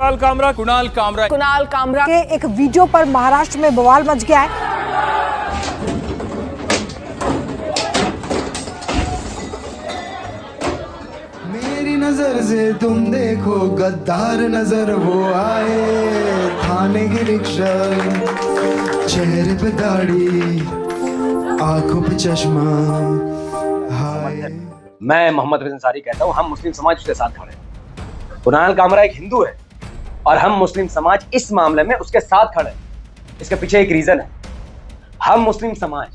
कुणाल कामरा के एक वीडियो पर महाराष्ट्र में बवाल मच गया है। मेरी नजर से तुम देखो गद्दार नजर वो आए, थाने की रिक्शा, चेहरे पे दाढ़ी, आंखों पे चश्मा। हाय, मैं मोहम्मद हफीज अंसारी कहता हूँ, हम मुस्लिम समाज उसके साथ खड़े हैं। कुणाल कामरा एक हिंदू है और हम मुस्लिम समाज इस मामले में उसके साथ खड़े हैं। इसके पीछे एक रीजन है। हम मुस्लिम समाज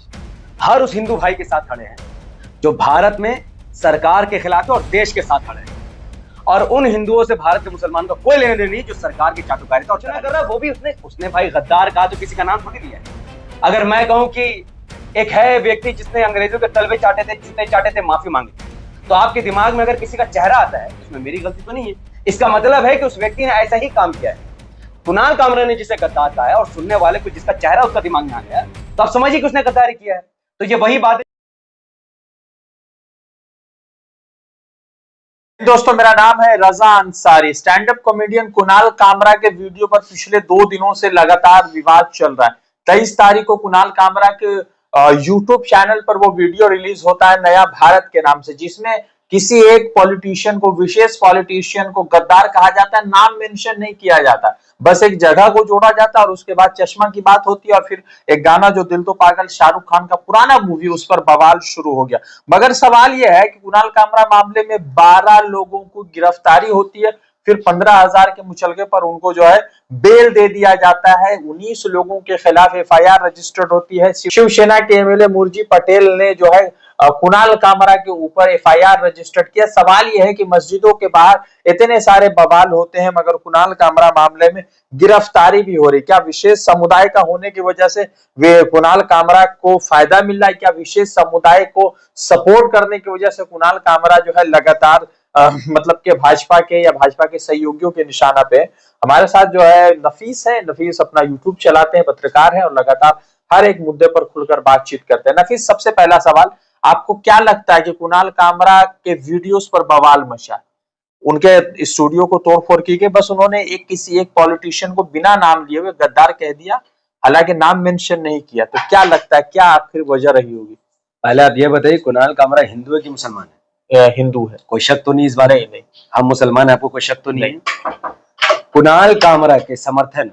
हर उस हिंदू भाई के साथ खड़े हैं जो भारत में सरकार के खिलाफ है और देश के साथ खड़े हैं, और उन हिंदुओं से भारत के मुसलमान का कोई लेने देने नहीं जो सरकार की चाटुकारिता और चुनाव कर रहा है। वो भी उसने भाई गद्दार कहा तो किसी का नाम थोड़ी दिया है। अगर मैं कहूं कि एक है व्यक्ति जिसने अंग्रेजों के तलवे चाटे थे, जूते चाटे थे, माफी मांगी, तो आपके दिमाग में अगर किसी का चेहरा आता है उसमें मेरी गलती तो नहीं है। इसका मतलब है कि उस व्यक्ति ने ऐसा ही काम किया है। कुणाल कामरा ने जिसे गद्दार कहा है और सुनने वाले को जिसका चेहरा उसका दिमाग में आ गया, तो आप समझिए कि उसने गद्दारी किया है। तो ये वही बात है। दोस्तों, मेरा नाम है Raza Ansari. Stand up comedian Kunal Kamra के वीडियो पर पिछले 2 दिनों से लगातार विवाद चल रहा है। 23 तारीख को कुणाल कामरा के यूट्यूब चैनल पर वो वीडियो रिलीज होता है नया भारत के नाम से, जिसमें किसी एक पॉलिटिशियन को, विशेष पॉलिटिशियन को गद्दार कहा जाता है। नाम मेंशन नहीं किया जाता, बस एक जगह को जोड़ा जाता है और उसके बाद चश्मा की बात होती है और फिर एक गाना जो दिल तो पागल, शाहरुख खान का पुराना मूवी, उस पर बवाल शुरू हो गया। मगर सवाल यह है कि कुणाल कामरा मामले में 12 लोगों को गिरफ्तारी होती है, फिर 15,000 के मुचलके पर उनको जो है बेल दे दिया जाता है। 19 लोगों के खिलाफ एफआईआर रजिस्टर्ड होती है। शिवसेना के एमएलए मुरजी पटेल ने जो है कुणाल कामरा के ऊपर एफआईआर रजिस्टर्ड किया। सवाल यह है कि मस्जिदों के बाहर इतने सारे बवाल होते हैं मगर कुणाल कामरा मामले में गिरफ्तारी भी हो रही। क्या विशेष समुदाय का होने की वजह से वे कुणाल कामरा को फायदा मिल रहा है? क्या विशेष समुदाय को सपोर्ट करने की वजह से कुणाल कामरा जो है लगातार मतलब के भाजपा के या भाजपा के सहयोगियों के निशाना पे? हमारे साथ जो है नफीस है। नफीस अपना यूट्यूब चलाते हैं, पत्रकार है और लगातार हर एक मुद्दे पर खुलकर बातचीत करते हैं। नफीस, सबसे पहला सवाल, आपको क्या लगता है कि कुणाल कामरा के वीडियोस पर बवाल मचा, उनके स्टूडियो को तोड़फोड़ की गई, बस उन्होंने किसी एक पॉलिटिशियन को बिना नाम लिए हुए गद्दार कह दिया, हालांकि नाम मेंशन नहीं किया, तो क्या लगता है क्या आखिर वजह रही होगी? पहले आप ये बताइए, कुणाल कामरा हिंदू है कि मुसलमान है? हिंदू है। कोई शक तो नहीं इस बारे में? नहीं। हम मुसलमान है, आपको कोई शक तो नहीं है? कुणाल कामरा के समर्थन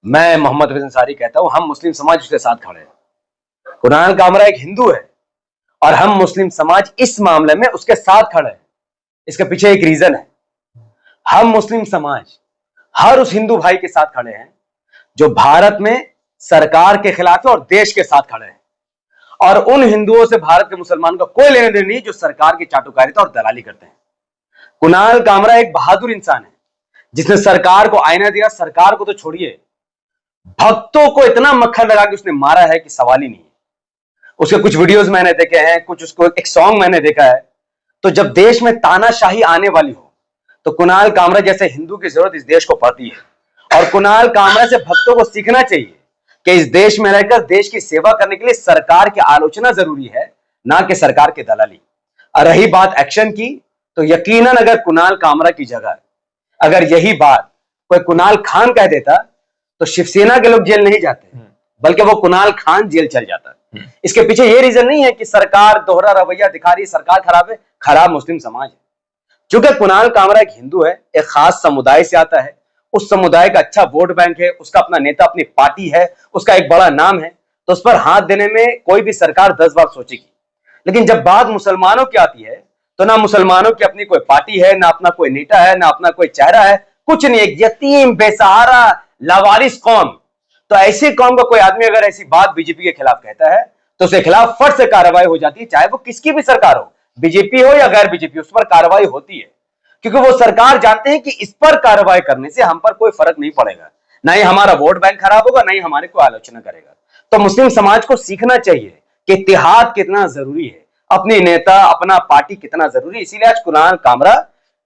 मैं मोहम्मद हफीज अंसारी कहता हूं, हम मुस्लिम समाज उसके साथ खड़े हैं। कुणाल कामरा एक हिंदू है और हम मुस्लिम समाज इस मामले में उसके साथ खड़े हैं। इसके पीछे एक रीजन है। हम मुस्लिम समाज हर उस हिंदू भाई के साथ खड़े हैं जो भारत में सरकार के खिलाफ है और देश के साथ खड़े हैं, और उन हिंदुओं से भारत के मुसलमान का कोई लेने देने नहीं जो सरकार की चाटुकारिता और दलाली करते हैं। कुणाल कामरा एक बहादुर इंसान है जिसने सरकार को आईना दिया। सरकार को तो छोड़िए, भक्तों को इतना मक्खन लगा के उसने मारा है कि सवाल ही नहीं है। उसके कुछ वीडियोस मैंने देखे हैं, कुछ उसको एक सॉन्ग मैंने देखा है। तो जब देश में तानाशाही आने वाली हो तो कुणाल कामरा जैसे हिंदू की जरूरत इस देश को पड़ती है, और कुणाल कामरा से भक्तों को सीखना चाहिए कि इस देश में रहकर देश की सेवा करने के लिए सरकार की आलोचना जरूरी है, ना कि सरकार की दलाली। और रही बात एक्शन की, तो यकीनन अगर कुणाल कामरा की जगह अगर यही बात कोई कुणाल खान कह देता तो शिवसेना के लोग जेल नहीं जाते, बल्कि वो कुणाल खान जेल चल जाता। इसके पीछे ये रीजन नहीं है कि सरकार दोहरा रवैया दिखा रही, सरकार खराब है, खराब मुस्लिम समाज है। क्योंकि कुणाल कामरा एक हिंदू है, एक खास समुदाय से आता है, उस समुदाय का अच्छा वोट बैंक है, उसका अपना नेता, अपनी पार्टी है, उसका एक बड़ा नाम है, तो उस पर हाथ देने में कोई भी सरकार 10 बार सोचेगी। लेकिन जब बात मुसलमानों की आती है तो ना मुसलमानों की अपनी कोई पार्टी है, ना अपना कोई नेता है, ना अपना कोई चेहरा है, कुछ नहीं। एक यतीम, बेसहारा, लावारिस कौम। तो ऐसी कौम का कोई आदमी अगर ऐसी बात बीजेपी के खिलाफ कहता है तो उसके खिलाफ फट से कार्रवाई हो जाती है, चाहे वो किसकी भी सरकार हो, बीजेपी हो या गैर बीजेपी, उस पर कार्रवाई होती है। क्योंकि वो सरकार जानते हैं कि इस पर कार्रवाई करने से हम पर कोई फर्क नहीं पड़ेगा, ना ही हमारा वोट बैंक खराब होगा, ना ही हमारे को आलोचना करेगा। तो मुस्लिम समाज को सीखना चाहिए कि इत्तेहाद कितना जरूरी है, अपनी नेता, अपना पार्टी कितना जरूरी है। इसीलिए आज कुणाल कामरा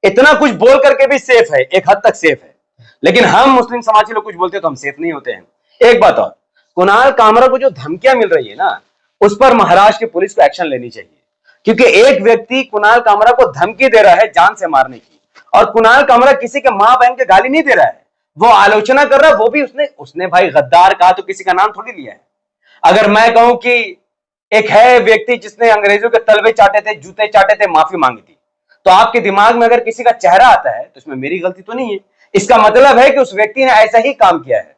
इतना कुछ बोल करके भी सेफ है, एक हद तक सेफ है। लेकिन हम मुस्लिम समाज के लोग कुछ बोलते हैं तो हम सेफ नहीं होते हैं। एक बात और, कुणाल कामरा को जो धमकियां मिल रही है ना, उस पर महाराष्ट्र की पुलिस को एक्शन लेनी चाहिए। क्योंकि एक व्यक्ति कुणाल कामरा को धमकी दे रहा है जान से मारने की, और कुणाल कामरा किसी के मां बहन के गाली नहीं दे रहा है, वो आलोचना कर रहा है, वो भी उसने भाई गद्दार कहा तो किसी का नाम थोड़ी लिया है। अगर मैं कहूं कि एक है व्यक्ति जिसने अंग्रेजों के तलवे चाटे थे, जूते चाटे थे, माफी मांगी थी, तो आपके दिमाग में अगर किसी का चेहरा आता है तो इसमें मेरी गलती तो नहीं है। इसका मतलब है कि उस व्यक्ति ने ऐसा ही काम किया है।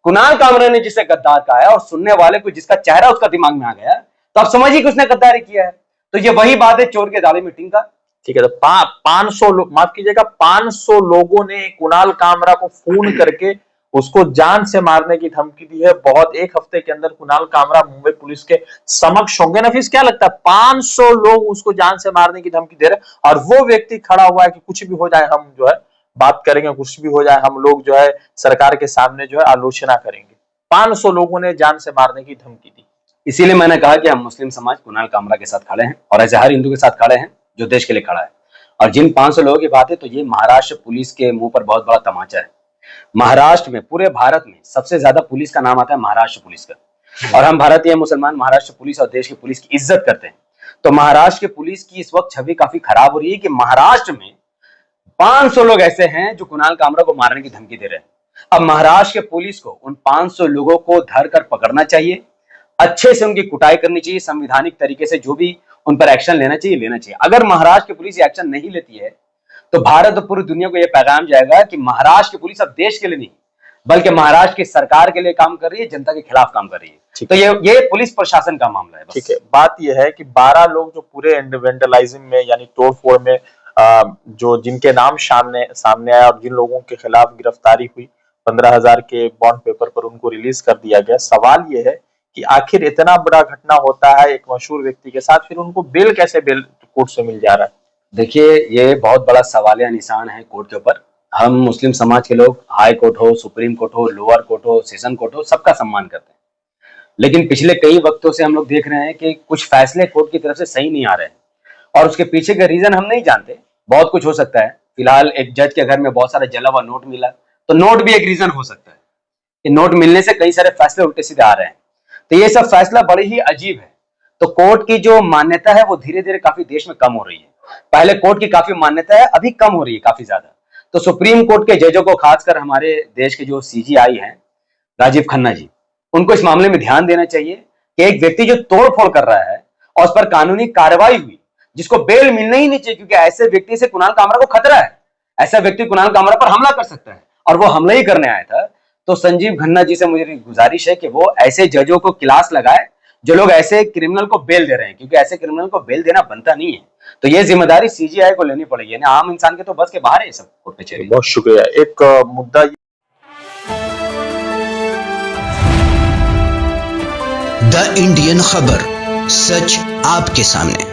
कुणाल कामरा ने जिसे गद्दार कहा है और सुनने वाले को जिसका चेहरा उसका दिमाग में आ गया, तो आप समझिए कि उसने गद्दारी किया है। तो ये वही बात है चोर के दाली मीटिंग का। ठीक है, तो 500 लोग, माफ कीजिएगा, 500 लोगों ने कुणाल कामरा को फोन करके उसको जान से मारने की धमकी दी है। बहुत एक हफ्ते के अंदर कुणाल कामरा मुंबई पुलिस के समक्ष होंगे। नफीस, क्या लगता है 500 लोग उसको जान से मारने की धमकी दे रहे हैं और वो व्यक्ति खड़ा हुआ है कि कुछ भी हो जाए हम जो है बात करेंगे, कुछ भी हो जाए हम लोग जो है सरकार के सामने जो है आलोचना करेंगे। 500 लोगों ने जान से मारने की धमकी दी। इसीलिए मैंने कहा कि हम मुस्लिम समाज कुणाल कामरा के साथ खड़े हैं और ऐसे हर हिंदू के साथ खड़े हैं जो देश के लिए खड़ा है। और जिन 500 लोगों की बात है, तो ये महाराष्ट्र पुलिस के मुंह पर बहुत बड़ा तमाचा है। महाराष्ट्र में, पूरे भारत में सबसे ज्यादा पुलिस का नाम आता है महाराष्ट्र पुलिस का, और हम भारतीय मुसलमान महाराष्ट्र पुलिस और देश की पुलिस की इज्जत करते हैं। तो महाराष्ट्र के पुलिस की इस वक्त छवि काफी खराब हो रही है कि महाराष्ट्र में 500 लोग ऐसे हैं जो कुणाल कामरा को मारने की धमकी दे रहे हैं। अब महाराष्ट्र के पुलिस को उन 500 लोगों को धर कर पकड़ना चाहिए, अच्छे से उनकी कुटाई करनी चाहिए, संवैधानिक तरीके से जो भी उन पर एक्शन लेना चाहिए। अगर महाराष्ट्र की पुलिस एक्शन नहीं लेती है तो भारत और पूरी दुनिया को यह पैगाम जाएगा कि महाराष्ट्र की पुलिस अब देश के लिए नहीं बल्कि महाराष्ट्र की सरकार के लिए काम कर रही है, जनता के खिलाफ काम कर रही है। तो ये पुलिस प्रशासन का मामला है। ठीक है, बात यह है कि 12 लोग जो पूरे वेंडलाइजिंग में यानी तोड़फोड़ में जो जिनके नाम सामने आया और जिन लोगों के खिलाफ गिरफ्तारी हुई, 15,000 के बॉन्ड पेपर पर उनको रिलीज कर दिया गया। सवाल यह है कि आखिर इतना बड़ा घटना होता है एक मशहूर व्यक्ति के साथ, फिर उनको बेल कोर्ट से मिल जा रहा है? देखिए, ये बहुत बड़ा सवालिया निशान है कोर्ट के ऊपर। हम मुस्लिम समाज के लोग हाई कोर्ट हो, सुप्रीम कोर्ट हो, लोअर कोर्ट हो, सेशन कोर्ट हो, सबका सम्मान करते हैं। लेकिन पिछले कई वक्तों से हम लोग देख रहे हैं कि कुछ फैसले कोर्ट की तरफ से सही नहीं आ रहे हैं और उसके पीछे का रीजन हम नहीं जानते। बहुत कुछ हो सकता है। फिलहाल एक जज के घर में बहुत सारा जला हुआ नोट मिला, तो नोट भी एक रीजन हो सकता है कि नोट मिलने से कई सारे फैसले उल्टे सीधे आ रहे हैं। तो ये सब फैसला बड़ी ही अजीब है। तो कोर्ट की जो मान्यता है वो धीरे धीरे काफी देश में कम हो रही है। पहले कोर्ट की काफी मान्यता है, अभी कम हो रही है काफी ज्यादा। तो सुप्रीम कोर्ट के जजों को, खासकर हमारे देश के जो सीजीआई हैं राजीव खन्ना जी, उनको इस मामले में ध्यान देना चाहिए कि एक व्यक्ति जो तोड़फोड़ कर रहा है और उस पर कानूनी कार्रवाई हुई, जिसको बेल मिलना ही नहीं चाहिए, क्योंकि ऐसे व्यक्ति से कुणाल कामरा को खतरा है। ऐसा व्यक्ति कुणाल कामरा पर हमला कर सकता है और वो हमला ही करने आया था। तो संजीव खन्ना जी से मुझे गुजारिश है कि वो ऐसे जजों को क्लास लगाए जो लोग ऐसे क्रिमिनल को बेल दे रहे हैं, क्योंकि ऐसे क्रिमिनल को बेल देना बनता नहीं है। तो ये जिम्मेदारी सीजीआई को लेनी पड़ेगी, यानी आम इंसान के तो बस के बाहर है सब कोर्ट कचहरी। बहुत शुक्रिया। एक मुद्दा, द इंडियन खबर, सच आपके सामने।